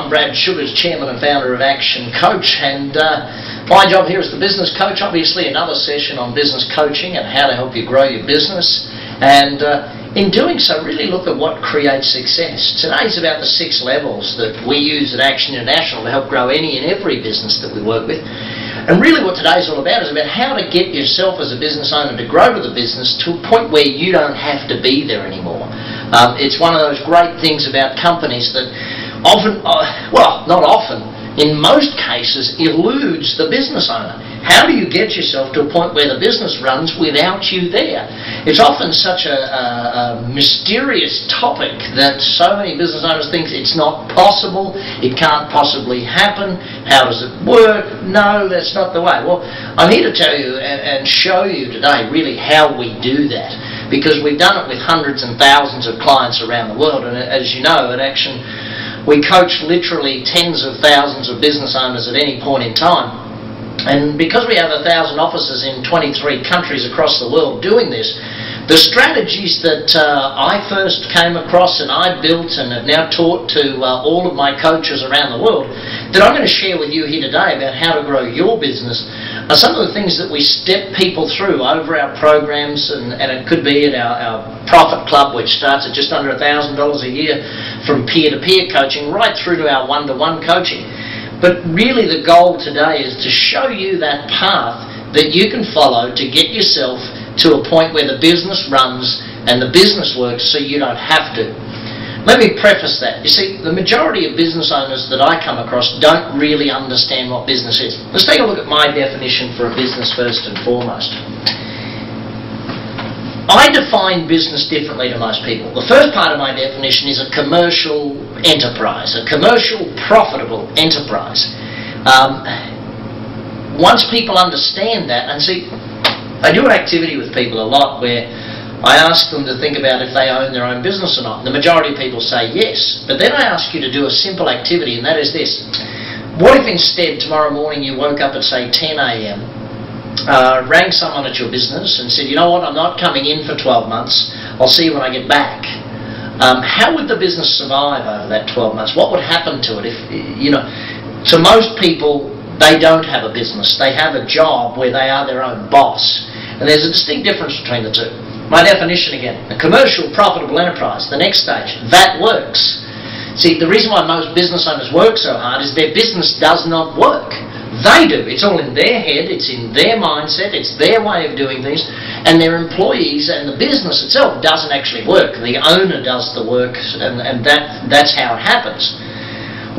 I'm Brad Sugars, Chairman and Founder of ActionCOACH, and my job here is the Business Coach. Obviously another session on business coaching and how to help you grow your business, and in doing so really look at what creates success. Today's about the 6 levels that we use at Action International to help grow any and every business that we work with. And really what today's all about is about how to get yourself as a business owner to grow to the business to a point where you don't have to be there anymore. It's one of those great things about companies that often, well, not often, in most cases eludes the business owner. How do you get yourself to a point where the business runs without you there? It's often such a mysterious topic that so many business owners think it's not possible, it can't possibly happen, how does it work? No, that's not the way. Well, I'm here to tell you and show you today really how we do that, because we've done it with hundreds and thousands of clients around the world, and as you know, at Action, we coach literally tens of thousands of business owners at any point in time. And because we have 1,000 offices in 23 countries across the world doing this, the strategies that I first came across and I built and have now taught to all of my coaches around the world that I'm going to share with you here today about how to grow your business are some of the things that we step people through over our programs, and it could be at our Profit Club, which starts at just under $1,000 a year from peer-to-peer coaching right through to our one-to-one coaching. But really the goal today is to show you that path that you can follow to get yourself to a point where the business runs and the business works so you don't have to. Let me preface that. You see, the majority of business owners that I come across don't really understand what business is. Let's take a look at my definition for a business first and foremost. I define business differently to most people. The first part of my definition is a commercial enterprise, a commercial profitable enterprise. Once people understand that, and see, I do an activity with people a lot where I ask them to think about if they own their own business or not. The majority of people say yes, but then I ask you to do a simple activity, and that is this. What if instead tomorrow morning you woke up at say 10 a.m, rang someone at your business and said, you know what, I'm not coming in for 12 months, I'll see you when I get back. How would the business survive over that 12 months? What would happen to it? If, you know, to most people, they don't have a business. They have a job where they are their own boss. And there's a distinct difference between the two. My definition again, a commercial profitable enterprise, the next stage, that works. See, the reason why most business owners work so hard is their business does not work. They do. It's all in their head, it's in their mindset, it's their way of doing things, and their employees and the business itself doesn't actually work. The owner does the work, and that's how it happens.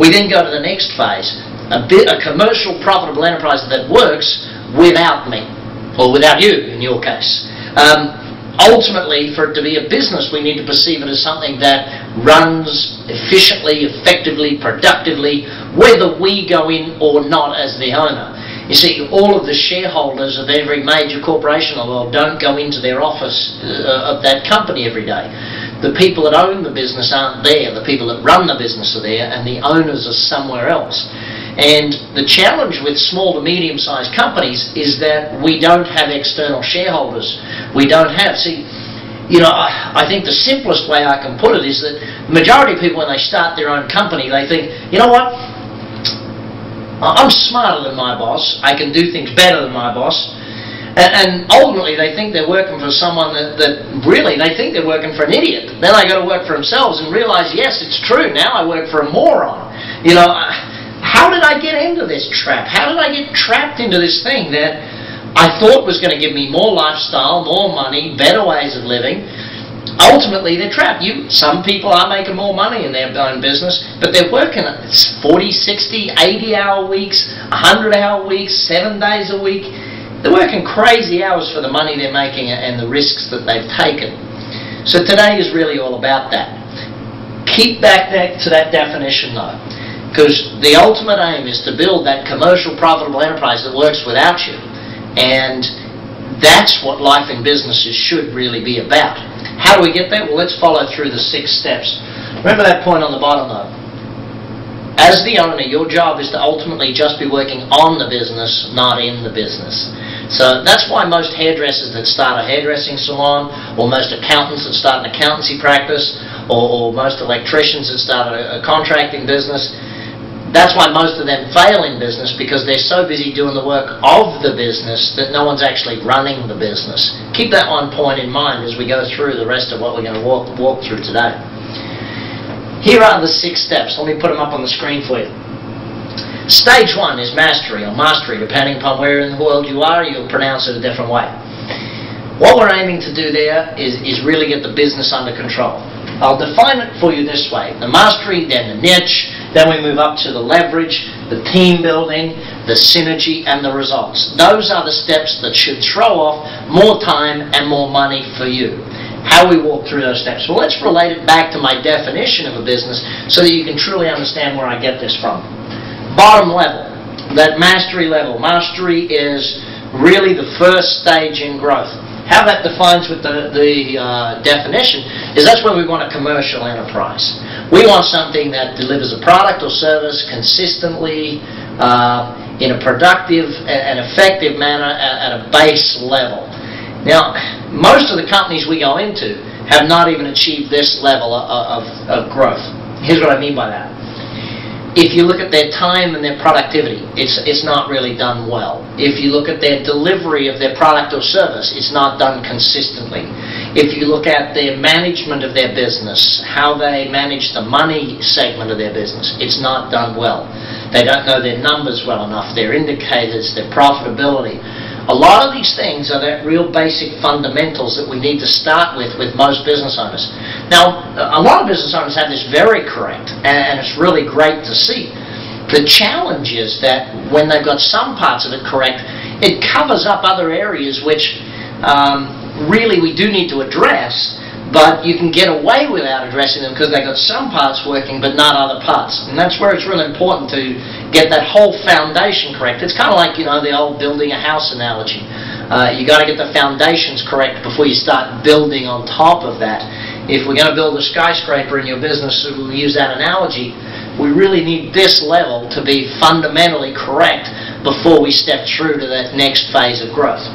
We then go to the next phase, a commercial profitable enterprise that works without me, or without you in your case. Ultimately, for it to be a business, we need to perceive it as something that runs efficiently, effectively, productively, whether we go in or not as the owner. You see, all of the shareholders of every major corporation in the world don't go into their office of that company every day. The people that own the business aren't there, the people that run the business are there, and the owners are somewhere else. And the challenge with small to medium-sized companies is that we don't have external shareholders. We don't have, see, you know, I think the simplest way I can put it is that the majority of people when they start their own company, they think, you know what, I'm smarter than my boss, I can do things better than my boss, and ultimately they think they're working for someone that really, they think they're working for an idiot. Then they go to work for themselves and realise, yes, it's true, now I work for a moron. You know, how did I get into this trap? How did I get trapped into this thing that I thought was going to give me more lifestyle, more money, better ways of living? Ultimately, they're trapped. Some people are making more money in their own business, but they're working 40, 60, 80-hour weeks, 100-hour weeks, 7 days a week. They're working crazy hours for the money they're making and the risks that they've taken. So today is really all about that. Keep back to that definition though, because the ultimate aim is to build that commercial profitable enterprise that works without you. And that's what life in businesses should really be about. How do we get there? Well, let's follow through the 6 steps. Remember that point on the bottom though. As the owner, your job is to ultimately just be working on the business, not in the business. So that's why most hairdressers that start a hairdressing salon, or most accountants that start an accountancy practice, or most electricians that start a contracting business, That's why most of them fail in business, because they're so busy doing the work of the business that no one's actually running the business. Keep that one point in mind as we go through the rest of what we're going to walk through today. Here are the 6 steps. Let me put them up on the screen for you. Stage 1 is mastery, or mastery, depending upon where in the world you are, you'll pronounce it a different way. What we're aiming to do there is really get the business under control. I'll define it for you this way. The mastery, then the niche, then we move up to the leverage, the team building, the synergy, and the results. Those are the steps that should throw off more time and more money for you. How we walk through those steps? Well, let's relate it back to my definition of a business so that you can truly understand where I get this from. Bottom level, that mastery level. Mastery is really the first stage in growth. How that defines with the definition is that's where we want a commercial enterprise. We want something that delivers a product or service consistently in a productive and effective manner at a base level. Now, most of the companies we go into have not even achieved this level of growth. Here's what I mean by that. If you look at their time and their productivity, it's not really done well. If you look at their delivery of their product or service, it's not done consistently. If you look at their management of their business, how they manage the money segment of their business, it's not done well. They don't know their numbers well enough, their indicators, their profitability. A lot of these things are the real basic fundamentals that we need to start with most business owners. Now, a lot of business owners have this very correct, and it's really great to see. The challenge is that when they've got some parts of it correct, it covers up other areas which really we do need to address, but you can get away without addressing them because they've got some parts working but not other parts. And that's where it's really important to get that whole foundation correct. It's kind of like, you know, the old building a house analogy. You got to get the foundations correct before you start building on top of that. If we're going to build a skyscraper in your business, we use that analogy, we really need this level to be fundamentally correct before we step through to that next phase of growth.